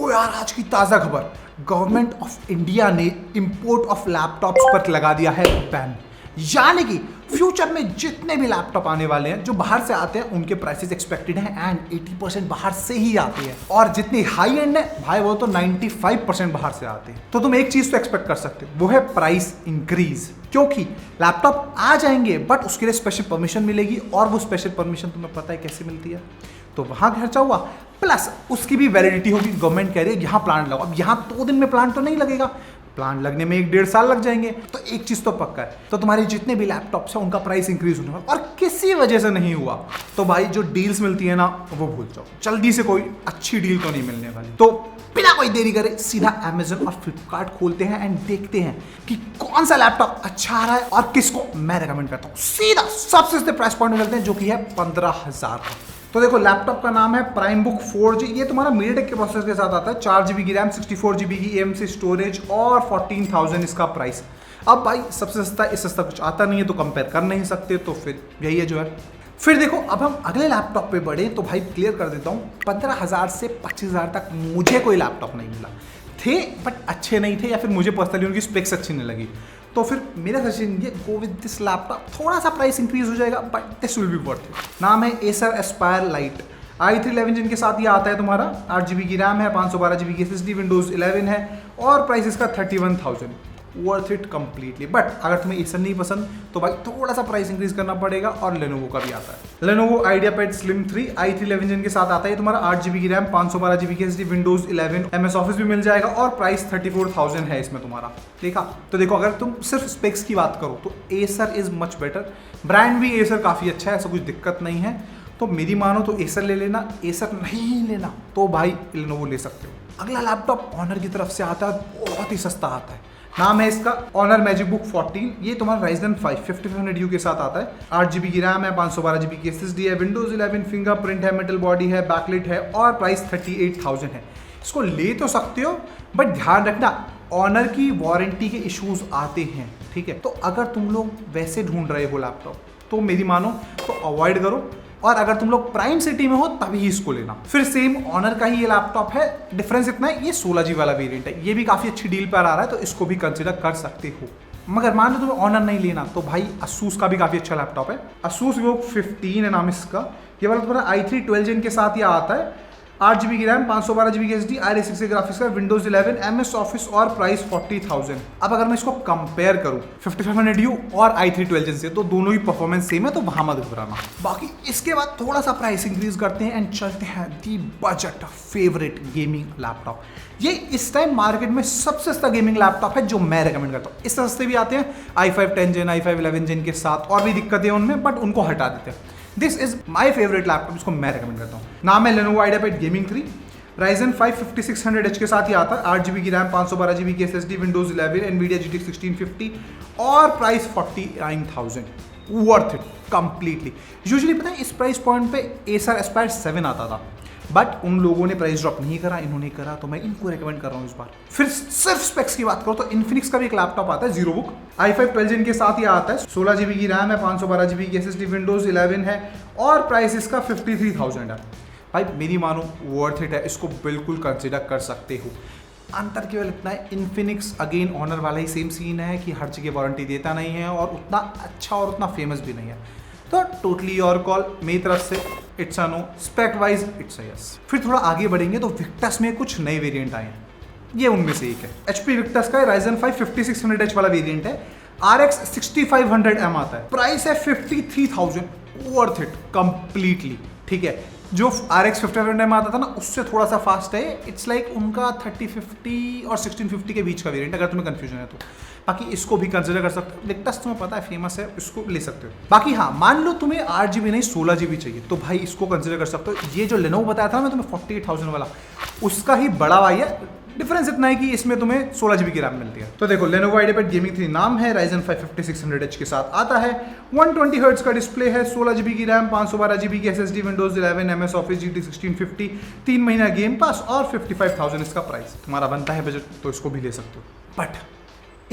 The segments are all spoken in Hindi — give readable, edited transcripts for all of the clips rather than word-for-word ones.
तो यार आज की ताज़ा खबर, गवर्नमेंट ऑफ इंडिया ने इंपोर्ट ऑफ लैपटॉप्स पर लगा दिया है बैन। यानी कि फ्यूचर में जितने भी लैपटॉप आने वाले हैं जो बाहर से आते हैं उनके प्राइसेस एक्सपेक्टेड हैं एंड 80% बाहर से ही आते हैं, और जितने हाई एंड है भाई वो तो 95% बाहर से आते हैं। तो तुम एक चीज तो एक्सपेक्ट कर सकते हो, वो है प्राइस इंक्रीज, क्योंकि लैपटॉप आ जाएंगे बट उसके लिए स्पेशल परमिशन मिलेगी, और वो स्पेशल परमिशन तुम्हें पता है कैसे मिलती है, तो वहां खर्चा हुआ प्लस उसकी भी वैलिडिटी होगी। गवर्नमेंट कह रही है यहाँ प्लांट लगाओ। अब यहाँ 2 दिन में प्लांट तो नहीं लगेगा, प्लांट लगने में 1-1.5 साल लग जाएंगे। तो एक चीज तो पक्का है, तो तुम्हारे जितने भी लैपटॉप्स हैं उनका प्राइस इंक्रीज होने वाला, और किसी वजह से नहीं हुआ तो भाई जो डील्स मिलती है ना वो भूल जाओ। जल्दी से कोई अच्छी डील तो नहीं मिलने वाली। तो बिना कोई देरी करे सीधा Amazon और फ्लिपकार्ट खोलते हैं एंड देखते हैं कि कौन सा लैपटॉप अच्छा आ रहा है और किसको मैं रेकमेंड करता हूँ। सीधा सबसे सस्ते प्राइस पॉइंट में चलते हैं जो कि है 15,000 का। तो देखो लैपटॉप का नाम है प्राइमबुक 4G। ये तुम्हारा मीडियाटेक के प्रोसेसर के साथ आता है, 4GB की रैम, 64GB की eMMC स्टोरेज और 14,000 इसका प्राइस। अब भाई सबसे सस्ता इससे सस्ता कुछ आता नहीं है तो कंपेयर कर नहीं सकते, तो फिर यही है जो है। फिर देखो अब हम अगले लैपटॉप पे बढ़े तो भाई क्लियर कर देता हूँ, 15,000 से 25,000 तक मुझे कोई लैपटॉप नहीं मिला। थे बट अच्छे नहीं थे, या फिर मुझे पर्सनली उनकी स्पेक्स अच्छी नहीं लगी, तो फिर मेरा सजेशन ये गो विद दिस लैपटॉप। थोड़ा सा प्राइस इंक्रीज हो जाएगा but this will be worth it. नाम है Acer Aspire Lite, i3 11 जिनके साथ ये आता है तुम्हारा, 8GB की रैम है, 512GB की SSD, विंडोज 11 है, और प्राइस इसका 31,000। Worth it completely. बट अगर तुम्हें Acer नहीं पसंद तो भाई थोड़ा सा प्राइस इंक्रीज करना पड़ेगा। और Lenovo का भी आता है, Lenovo IdeaPad Slim 3, i3 11 जिनके साथ आता है तुम्हारा, 8GB की रैम, 512GB की SSD, विंडोज 11, MS ऑफिस भी मिल जाएगा, और प्राइस 34,000 है इसमें तुम्हारा। देखा तो देखो अगर तुम सिर्फ स्पेक्स की बात करो तो Acer is much better. Brand भी Acer काफी अच्छा है, ऐसा कुछ दिक्कत नहीं है। तो मेरी मानो तो Acer ले लेना, Acer नहीं लेना तो भाई Lenovo ले सकते हो। अगला लैपटॉप Honor की तरफ से आता है, बहुत ही सस्ता आता है। नाम है इसका Honor MagicBook 14। ये तुम्हारा Ryzen 5 5500U के साथ आता है, 8GB की रैम है, 512GB की SSD है, विंडोज 11, फिंगरप्रिंट है, मेटल बॉडी है, बैकलाइट है, और प्राइस 38,000 है। इसको ले तो सकते हो बट ध्यान रखना Honor की वारंटी के इश्यूज आते हैं, ठीक है। तो अगर तुम लोग वैसे ढूंढ रहे हो लैपटॉप तो मेरी मानो तो अवॉइड करो, और अगर तुम लोग प्राइम सिटी में हो तभी इसको लेना। फिर सेम Honor का ही ये लैपटॉप है, डिफरेंस इतना है ये 16GB वाला वेरिएंट है, ये भी काफी अच्छी डील पर आ रहा है तो इसको भी कंसिडर कर सकते हो। मगर मान लो तुम्हें Honor नहीं लेना तो भाई Asus का भी काफी अच्छा लैपटॉप है, Asus VOOC 15 है नाम इसका। ये वाला तुम्हारा i3 12 Gen के साथ ये आता है, 8GB की रैम, 512GB की SSD, RA6 के ग्राफिक्स का, विंडोज 11, MS ऑफिस, और प्राइस 40,000। अब अगर मैं इसको कंपेयर करूं 5500U और i3 12 Gen से तो दोनों ही परफॉर्मेंस सेम है, तो वहां मत घबराना। बाकी इसके बाद थोड़ा सा प्राइस इंक्रीज करते हैं एंड चलते हैं दी बजट फेवरेट गेमिंग लैपटॉप। ये इस टाइम मार्केट में सबसे सस्ता गेमिंग लैपटॉप है जो मैं रेकमेंड करता हूँ। इससे सस्ते भी आते हैं i5 10 Gen, i5 11 Gen के साथ, और भी दिक्कतें हैं उनमें बट उनको हटा देते हैं। This is my favourite laptop, इसको मैं रेकमेंड करता हूँ। नाम है Lenovo IdeaPad Gaming 3, Ryzen 5 5600H के साथ ही आता है, 8GB की रैम, 512GB की SSD, विंडोज 11, NVIDIA GTX 1650, और price 49,000। Worth it completely. Usually पता है इस प्राइस पॉइंट पे Acer Aspire 7 आता था, बट उन लोगों ने प्राइस ड्रॉप नहीं करा, इन्होंने करा, तो मैं इनको रेकमेंड कर रहा हूँ इस बार। फिर सिर्फ स्पेक्स की बात करो तो Infinix का भी एक लैपटॉप आता है ZeroBook, i5 12 Gen के साथ ही आता है, 16GB की रैम है, 512GB की SSD, विंडोज 11 है, और प्राइस इसका 53,000 है। भाई मेरी मानो वर्थ इट है, इसको बिल्कुल कंसिडर कर सकते हो। अंतर केवल इतना है, Infinix अगेन Honor वाला ही सेम सीन है कि हर जगह वारंटी देता नहीं है, और उतना अच्छा और उतना फेमस भी नहीं है। तो टोटली योर कॉल, मेरी तरफ से it's a no, spec wise it's a yes. फिर थोड़ा आगे बढ़ेंगे तो Victus में कुछ नए वेरिएंट आए हैं, ये उनमें से एक है। HP Victus का Ryzen 5 5600H वाला वेरिएंट है, RX 6500M आता है, प्राइस है 53,000। वर्थ इट कंप्लीटली, ठीक है। जो RX 5500M आता था ना उससे थोड़ा सा फास्ट है, इट्स लाइक उनका 3050 और 1650 के बीच का वेरिएंट, अगर तुम्हें कंफ्यूजन है तो। बाकी इसको भी कंसिडर कर सकते हो, Victus तुम्हें पता है फेमस है, इसको ले सकते हो। बाकी हाँ, मान लो तुम्हें 8GB नहीं 16GB चाहिए तो भाई इसको कंसिडर कर सकते हो। ये जो Lenovo बताया था ना मैं तुम्हें 48,000 वाला, उसका ही बड़ा भाई है। डिफरेंस इतना है कि इसमें तुम्हें 16GB की रैम मिलती है। तो देखो Lenovo IdeaPad Gaming 3 नाम है, Ryzen 5 5600H के साथ आता है, 120Hz का डिस्प्ले है, 16GB की रैम, 512GB की SSD, Windows 11, MS office, GTX 1650, 3 महीना गेम पास, और 55,000 इसका प्राइस। तुम्हारा बनता है बजट तो इसको भी ले सकते हो। बट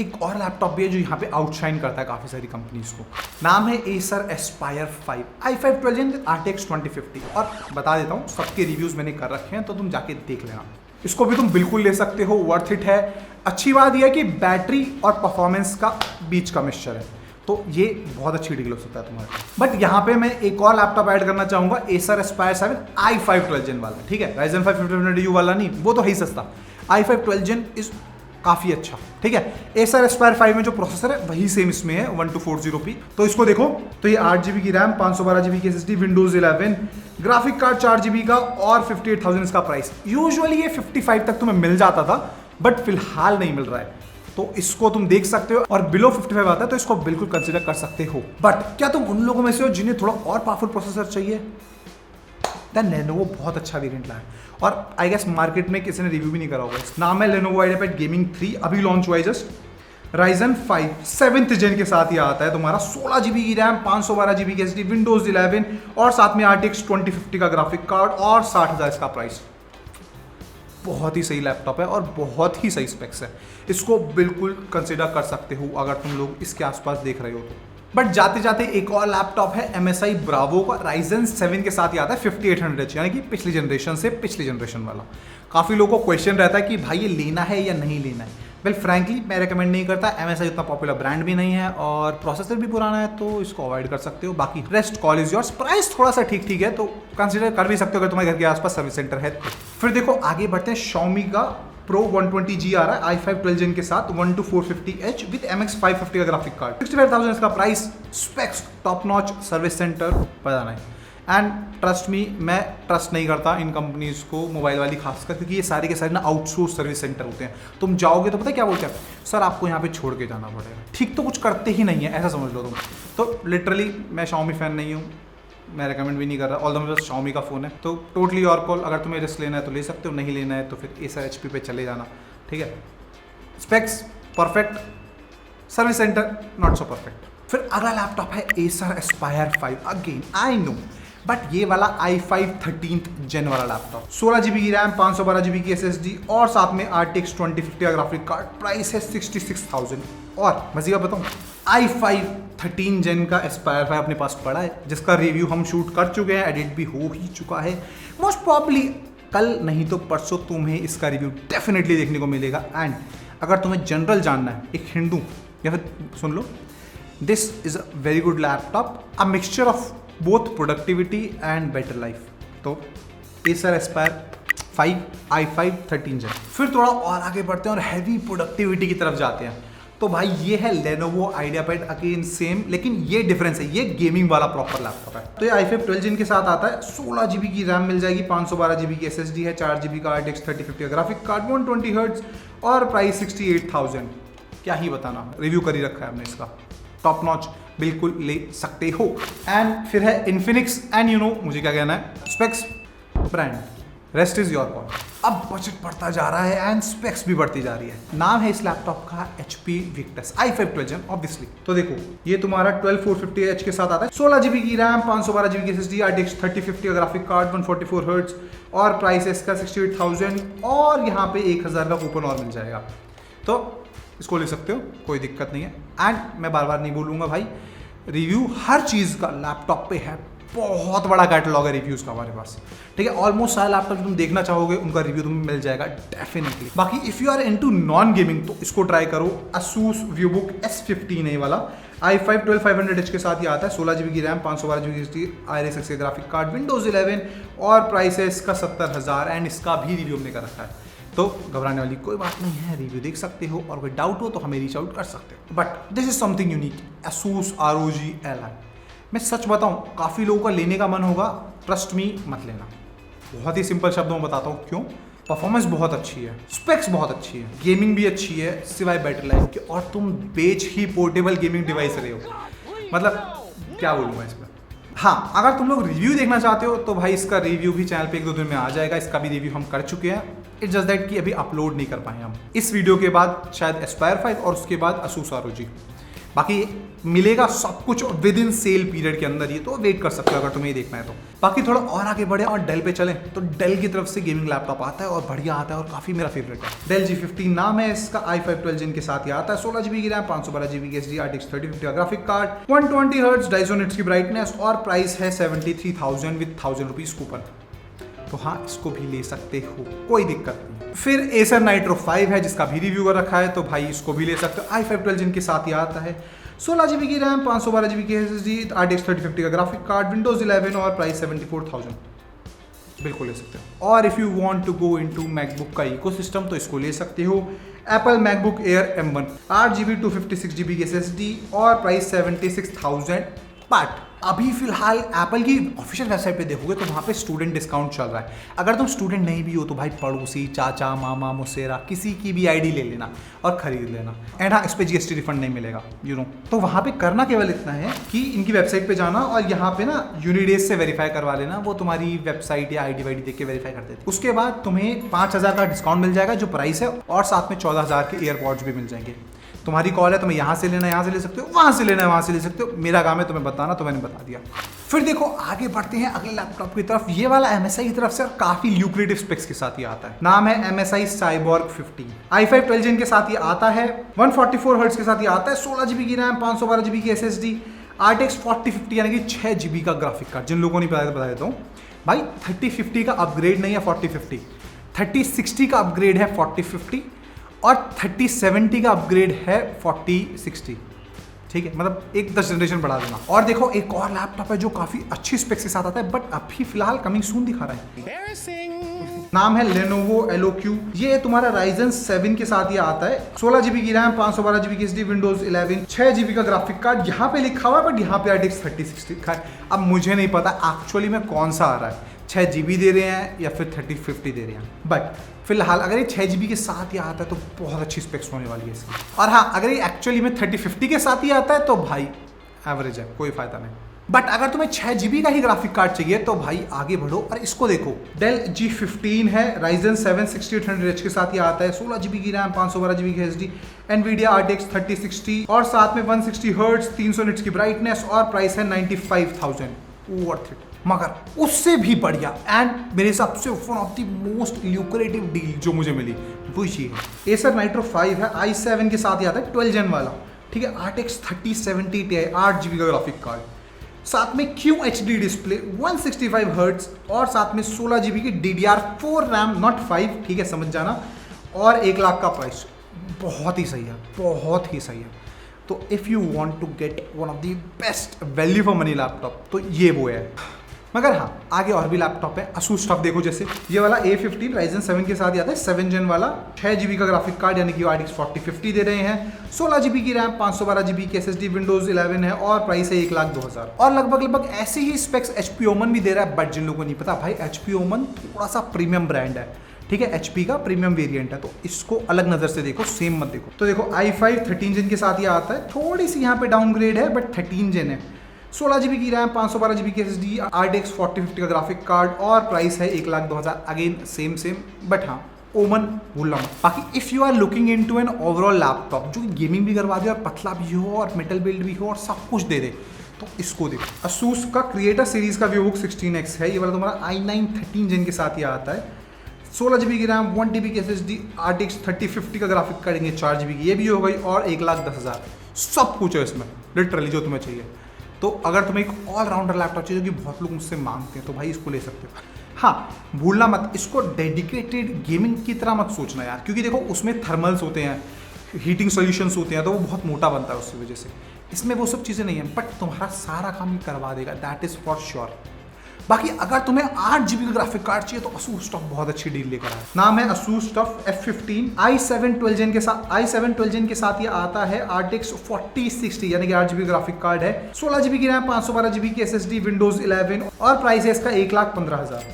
एक और लैपटॉप भी है जो यहाँ पे आउटशाइन करता है काफी सारी कंपनीज को, नाम है Acer Aspire 5 i5 12 Gen RTX 2050। और बता देता हूँ सबके रिव्यूज मैंने कर रखे हैं तो तुम जाके देख लेना। इसको भी तुम बिल्कुल ले सकते हो, वर्थ इट है। अच्छी बात यह है कि बैटरी और परफॉर्मेंस का बीच का मिक्सचर है, तो ये बहुत अच्छी डील हो सकता है तुम्हारा। बट यहाँ पे मैं एक और लैपटॉप ऐड करना चाहूंगा, Acer Aspire 7 i5 12 Gen वाला, ठीक है, Ryzen 5 5500U वाला नहीं, वो तो है ही सस्ता। i5 12 Gen इज काफी अच्छा, ठीक है। Acer Aspire 5 में जो प्रोसेसर है वही सेम इसमें है 1240p। तो इसको देखो, तो ये 8GB की रैम, 512GB की SSD, Windows 11, graphic card 4GB का और 58,000 इसका प्राइस। यूजुअली ये 55 तक तुम्हें मिल जाता था, बट फिलहाल नहीं मिल रहा है, तो इसको तुम देख सकते हो। और बिलो 55 आता है तो इसको बिल्कुल कंसीडर कर सकते हो। बट क्या तुम उन लोगों में से हो जिन्हें थोड़ा और पावरफुल प्रोसेसर चाहिए? देन Lenovo बहुत अच्छा वेरिएंट लाया है, और आई गेस मार्केट में किसी ने रिव्यू भी नहीं करा होगा। नाम है Lenovo IdeaPad Gaming 3, अभी लॉन्च हुआ है जस्ट। Ryzen 5 7th Gen के साथ ही आता है तुम्हारा, 16GB की रैम, 512GB की SSD, Windows 11 और साथ में RTX 2050 का ग्राफिक कार्ड और 60,000 इसका प्राइस। बहुत ही सही लैपटॉप है और बहुत ही सही स्पेक्स है, इसको बिल्कुल कंसिडर कर सकते हो अगर तुम लोग इसके आसपास देख रहे हो तो। बट जाते जाते एक और लैपटॉप है MSI Bravo का, Ryzen 7 के साथ ही आता है 5800H, यानी कि पिछली जनरेशन से पिछली जनरेशन वाला। काफ़ी लोगों को क्वेश्चन रहता है कि भाई ये लेना है या नहीं लेना है। वेल फ्रैंकली मैं रेकमेंड नहीं करता, MSI उतना पॉपुलर ब्रांड भी नहीं है और प्रोसेसर भी पुराना है, तो इसको अवॉइड कर सकते हो। बाकी rest call is yours. Price थोड़ा सा ठीक ठीक है, तो कंसिडर कर भी सकते हो अगर तुम्हारे घर के आसपास सर्विस सेंटर है। फिर देखो आगे बढ़ते हैं, Xiaomi का Pro 120G आ रहा है i5 12 Gen के साथ, 12450H विद MX 550 का ग्राफिक कार्ड, 65,000 इसका price. Specs top notch, service centre पता नहीं। एंड ट्रस्ट मी, मैं ट्रस्ट नहीं करता इन कंपनीज को, मोबाइल वाली खासकर, क्योंकि ये सारे के सारे ना आउटसोर्स सर्विस सेंटर होते हैं। तुम जाओगे तो पता है क्या बोलते हैं, सर आपको यहाँ पे छोड़ के जाना पड़ेगा। ठीक तो कुछ करते ही नहीं है, ऐसा समझ लो तुम। तो लिटरली मैं Xiaomi फैन नहीं हूँ, मैं रेकमेंड भी नहीं कर रहा, ऑल द मेरे पास Xiaomi का फ़ोन है। तो टोटली योर कॉल, अगर तुम्हें रिस्क लेना है तो ले सकते हो, नहीं लेना है तो फिर Acer HP पे चले जाना, ठीक है। Specs perfect, service centre not so perfect. फिर अगला लैपटॉप है Acer Aspire 5, again I know, but ये वाला i5 13th Gen वाला लैपटॉप, 16GB की रैम, 512GB की SSD और साथ में RTX 2050 का ग्राफिक कार्ड, प्राइस है 66,000। और मज़े का बताऊँ, i5 13 Gen का Aspire 5 अपने पास पड़ा है, जिसका रिव्यू हम शूट कर चुके हैं, एडिट भी हो ही चुका है। मोस्ट प्रॉब्ली कल नहीं तो परसों तुम्हें इसका रिव्यू डेफिनेटली देखने को मिलेगा। एंड अगर तुम्हें जनरल जानना है, एक हिंदू, या फिर सुन लो, this is a very good laptop, a mixture of both productivity and better life. तो Acer Aspire 5 i5 13 Gen। फिर थोड़ा और आगे बढ़ते हैं और हैवी प्रोडक्टिविटी की तरफ जाते हैं। तो भाई ये है Lenovo IdeaPad, अगेन सेम, लेकिन ये डिफरेंस है, ये गेमिंग वाला प्रॉपर लैपटॉप है। तो ये i5 12 Gen के साथ आता है, 16GB की रैम मिल जाएगी, 512GB की SSD है, 4GB का RTX 3050 का ग्राफिक कार्ड, 120Hz और प्राइस 68,000। क्या ही बताना, रिव्यू कर ही रखा है हमने इसका, टॉप नॉच, बिल्कुल ले सकते हो। एंड फिर है Infinix, एंड यू नो मुझे क्या कहना है, specs brand, rest is your call. अब बजट बढ़ता जा रहा है एंड स्पेक्स भी बढ़ती जा रही है। नाम है इस लैपटॉप का HP Victus i5 12 Gen obviously. तो देखो ये तुम्हारा 12450H के साथ आता है, 16GB की रैम, 512GB की SSD, RTX 3050 का ग्राफिक कार्ड, 144Hz और प्राइस है इसका 68,000 और यहाँ पे 1,000 का कूपन और मिल जाएगा, तो इसको ले सकते हो, कोई दिक्कत नहीं है। एंड मैं बार बार नहीं बोलूँगा भाई, रिव्यू हर चीज़ का लैपटॉप पे है, बहुत बड़ा कैटलॉग है रिव्यूज़ का हमारे पास, ठीक है। ऑलमोस्ट सारे लैपटॉप तुम देखना चाहोगे उनका रिव्यू तुम्हें मिल जाएगा डेफिनेटली। बाकी if you are into non gaming तो इसको ट्राई करो, Asus ViewBook S15 वाला, i5 12500H के साथ ही आता है, 16GB की रैम, 512GB की SSD, RX का ग्राफिक कार्ड, Windows 11 और प्राइस है इसका 70,000 एंड इसका भी रिव्यू हमने कर रखा है। तो घबराने वाली कोई बात नहीं है, रिव्यू देख सकते हो और कोई डाउट हो तो हमें रीच आउट कर सकते हो। But this is something unique, Asus ROG Ally। मैं सच बताऊं, काफ़ी लोगों का लेने का मन होगा, ट्रस्ट मी मत लेना। बहुत ही सिंपल शब्दों में बताता हूँ क्यों। परफॉर्मेंस बहुत अच्छी है, स्पेक्स बहुत अच्छी है, गेमिंग भी अच्छी है सिवाय बैटरी लाइफ के, और तुम बेच ही पोर्टेबल गेमिंग डिवाइस रहे हो, मतलब क्या बोलूँगा इस पर। हाँ, अगर तुम लोग रिव्यू देखना चाहते हो तो भाई इसका रिव्यू भी चैनल पे 1-2 दिन में आ जाएगा, इसका भी रिव्यू हम कर चुके हैं। इट्स जस्ट दैट कि अभी अपलोड नहीं कर पाए हम। इस वीडियो के बाद शायद Aspire 5 और उसके बाद Asus ROG। बाकी मिलेगा सब कुछ विद इन सेल पीरियड के अंदर ही, तो वेट कर सकते हो अगर तुम्हें ये देखना है तो। बाकी थोड़ा और आगे बढ़े और डेल पे चलें तो डेल की तरफ से गेमिंग लैपटॉप आता है और बढ़िया आता है और काफ़ी मेरा फेवरेट है। डेल G15 नाम है इसका, i5 12 Gen के साथ ही आता है, 16GB की रैम, 512GB की SSD, RTX 3050 का ग्राफिक कार्ड, 120Hz 250 निट्स की ब्राइटनेस और प्राइस है 73,000 विद 1000 रुपीज़ कूपन। तो हाँ, इसको भी ले सकते हो, कोई दिक्कत नहीं। फिर एसर नाइट्रो 5 है जिसका भी रिव्यू कर रखा है, तो भाई इसको भी ले सकते हो। i5 12 जिनके साथ ही आता है, 16 GB की रैम, 512 GB की SSD, RTX 3050 का ग्राफिक कार्ड, Windows 11 और प्राइस 74,000, बिल्कुल ले सकते हो। और if you want to go into MacBook का इकोसिस्टम तो इसको ले सकते हो। Apple MacBook Air M1, 8 GB 256 GB की SSD और प्राइस 76,000। बट अभी फिलहाल एप्पल की ऑफिशियल वेबसाइट पे देखोगे तो वहाँ पे स्टूडेंट डिस्काउंट चल रहा है। अगर तुम स्टूडेंट नहीं भी हो तो भाई पड़ोसी, चाचा, मामा, मुसेरा, किसी की भी आईडी ले लेना और खरीद लेना। एंड हाँ, इस पर GST रिफंड नहीं मिलेगा, यू नो। तो वहाँ पे करना केवल इतना है कि इनकी वेबसाइट पे जाना और यहाँ पे ना यूनिडेज से वेरीफाई करवा लेना, वो तुम्हारी वेबसाइट या आईडी वाईडी देख के वेरीफाई कर देते। उसके बाद तुम्हें 5,000 का डिस्काउंट मिल जाएगा जो प्राइस है, और साथ में 14,000 के एयरपॉड्स भी मिल जाएंगे। तुम्हारी कॉल है, तुम्हें यहाँ से लेना है, यहाँ से ले सकते हो, वहाँ से लेना है, वहाँ से ले सकते हो। मेरा काम है तुम्हें बताना, तो मैंने बता दिया। फिर देखो आगे बढ़ते हैं अगले लैपटॉप की तरफ। ये वाला MSI की तरफ से काफी ल्यूक्रेटिव स्पेक्स के साथ ही आता है। नाम है MSI Cyborg 50, i5 12 Gen के साथ ये आता है, 144 हर्ट्ज के साथ ये आता है, 16 GB की रैम, 512 GB की SSD, RTX 4050 यानी कि 6 GB का ग्राफिक कार्ड। जिन लोगों ने बता देता हूँ भाई, 3050 का अपग्रेड नहीं है 4050, 3060 का अपग्रेड है 4050 और 3070 का अपग्रेड है 4060। ठीक है, मतलब एक 10 जनरेशन बढ़ा देना। और देखो एक और लैपटॉप है जो काफी अच्छी स्पेक्स के साथ आता है, बट अभी फिलहाल कमिंग सून दिखा रहा है। नाम है Lenovo LOQ। ये तुम्हारा Ryzen 7 के साथ ये आता है, 16 GB की रैम, 512 GB की SSD, Windows 11, 6 GB का ग्राफिक कार्ड। यहाँ पे लिखा हुआ है बट यहाँ पे RTX 3060 लिखा है। अब मुझे नहीं पता एक्चुअली में कौन सा आ रहा है, 6 GB दे रहे हैं या फिर 3050 दे रहे हैं। बट फिलहाल अगर ये 6 GB के साथ ही आता है तो बहुत अच्छी स्पेक्स होने वाली है इसकी। और हाँ, अगर ये एक्चुअली में 3050 के साथ ही आता है तो भाई एवरेज है, कोई फायदा नहीं। बट अगर तुम्हें 6 GB का ही ग्राफिक कार्ड चाहिए तो भाई आगे बढ़ो और इसको देखो। Dell G15 है, Ryzen 7 6800H के साथ ही आता है, 16 GB की रैम, 512 GB की SSD, Nvidia RTX 3060 और साथ में 160 हर्ट्ज, 300 निट्स की ब्राइटनेस और प्राइस है 95,000। Worth it. मगर उससे भी बढ़िया एंड मेरे हिसाब से one of the most lucrative deal जो मुझे मिली वो ये है। Acer Nitro 5 है, i7 के साथ ही आता है, 12 Gen वाला। ठीक है, RTX 3070 Ti, 8 GB का ग्राफिक कार्ड, साथ में QHD डिस्प्ले, 165 हर्ट्ज और साथ में 16 GB की DDR4 रैम, नॉट 5, ठीक है, समझ जाना, और 1 लाख का प्राइस। बहुत ही सही है, बहुत ही सही है। तो if you want to get one of the best value for money laptop तो ये वो है। मगर हाँ, आगे और भी लैपटॉप है। Asus स्टफ देखो, जैसे ये वाला A15 Ryzen 7 के साथ ही आता है, 7 Gen वाला, 6 GB का ग्राफिक कार्ड यानी कि RTX 4050 दे रहे हैं, 16 GB की रैम, 512 GB की SSD, Windows 11 है और प्राइस है 1,02,000। और लगभग ऐसे ही स्पेक्स HP Omen भी दे रहा है। बट जिन लोगों को नहीं पता भाई, HP Omen थोड़ा सा प्रीमियम ब्रांड है, ठीक है, HP का प्रीमियम वेरिएंट है, तो इसको अलग नजर से देखो, सेम मत देखो। तो देखो i5 13 Gen के साथ ही आता है, थोड़ी सी यहाँ पे डाउनग्रेड है बट 13 Gen है, 16 GB की रैम, 512 GB की SSD, RTX 4050 का ग्राफिक कार्ड और प्राइस है 1,02,000। अगेन सेम बट हाँ, ओमन भूलना मत। बाकी if you are looking into an overall laptop जो गेमिंग भी करवा दे और पतला भी हो और मेटल बिल्ड भी हो और सब कुछ दे दे, तो इसको देखो। Asus का क्रिएटर सीरीज का VivoBook 16X है, ये वाला तुम्हारा i9 13 Gen के साथ ही आता है, 16 GB की रैम, 1 TB की SSD, RTX 3050 का ग्राफिक कार्ड, 4 GB की ये भी हो गई और 1,10,000। सब कुछ है इसमें लिटरली जो तुम्हें चाहिए। तो अगर तुम्हें एक ऑलराउंडर लैपटॉप चाहिए जो कि बहुत लोग मुझसे मांगते हैं तो भाई इसको ले सकते हो। हाँ, भूलना मत, इसको डेडिकेटेड गेमिंग की तरह मत सोचना यार, क्योंकि देखो उसमें थर्मल्स होते हैं, हीटिंग सॉल्यूशंस होते हैं, तो वो बहुत मोटा बनता है उसकी वजह से। इसमें वो सब चीज़ें नहीं है, बट तुम्हारा सारा काम करवा देगा, दैट इज़ फॉर श्योर। बाकी अगर तुम्हें 8 GB का ग्राफिक कार्ड चाहिए तो Asus TUF बहुत अच्छी डील लेकर आया। नाम है Asus TUF F15, i7 12 Gen के साथ ये आता है, RTX 4060 यानी कि 8 GB ग्राफिक कार्ड है, 16 GB की रैम, 512 GB की SSD, Windows 11 और प्राइस है इसका 1,15,000।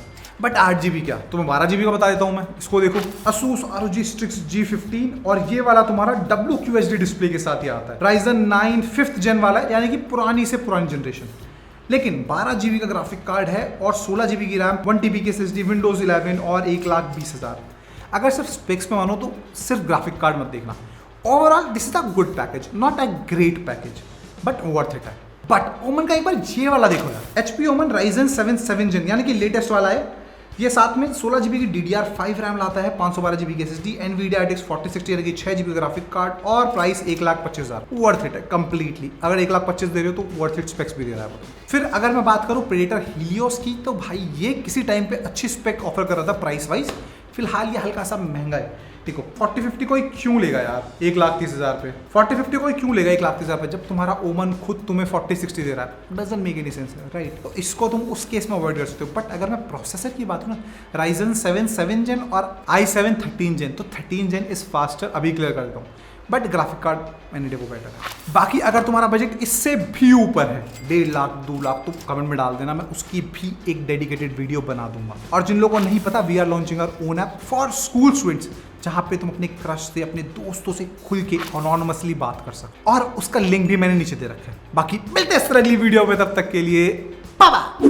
बट 8 GB क्या, तुम्हें 12 GB का बता देता हूँ मैं। इसको देखो, Asus ROG Strix G15 और ये वाला तुम्हारा WQHD डिस्प्ले के साथ ही आता है, Ryzen 9 5th Gen वाला यानी कि पुरानी से पुरानी जनरेशन, लेकिन 12 GB का ग्राफिक कार्ड है और 16 GB की रैम, 1 TB की SSD, Windows 11 और 1,20,000। अगर सिर्फ स्पेक्स में मानो तो सिर्फ ग्राफिक कार्ड मत देखना। Overall this is a good package, not a great package, but worth it है। बट ओमन का एक बार ये वाला देखो यार, HP Omen Ryzen 7 7 Gen यानी कि लेटेस्ट वाला है, ये साथ में 16 GB की DDR5 रैम लाता है, 512 GB की SSD, Nvidia RTX 4060 यानी कि 6 GB ग्राफिक कार्ड और प्राइस 1,25,000। वर्थ इट है कंप्लीटली। अगर 1,25,000 दे रहे हो तो वर्थ इट स्पेक्स भी दे रहा है। फिर अगर मैं बात करूं Predator Helios की, तो भाई ये किसी टाइम पे अच्छी स्पेक ऑफर कर रहा था प्राइस वाइज, फिलहाल ये हल्का सा महंगा है। देखो 4050 कोई क्यों लेगा यार 1,30,000 पे, 4050 कोई क्यों लेगा 1,30,000 पे जब तुम्हारा ओमन खुद तुम्हें 4060 दे रहा है। Doesn't make any sense, right. तो इसको तुम उस केस में अवॉइड कर सकते हो। बट अगर मैं प्रोसेसर की बात करूँ ना, Ryzen 7 7 Gen और i7 13 Gen, तो 13 Gen इज फास्टर, अभी क्लियर कर देता हूँ। But graphic card any day वो बेटर है। बाकी अगर तुम्हारा बजट इससे भी ऊपर है 1.5 लाख 2 लाख, तो कमेंट में डाल देना, मैं उसकी भी एक डेडिकेटेड वीडियो बना दूंगा। और जिन लोगों को नहीं पता, we are launching our own app for school students, जहाँ पे तुम अपने क्रश से, अपने दोस्तों से खुल के अनोनिमसली बात कर सकते, और उसका लिंक भी मैंने नीचे दे रखा है। बाकी मिलते हैं इस तरह अगली वीडियो में, तब तक के लिए बाय बाय।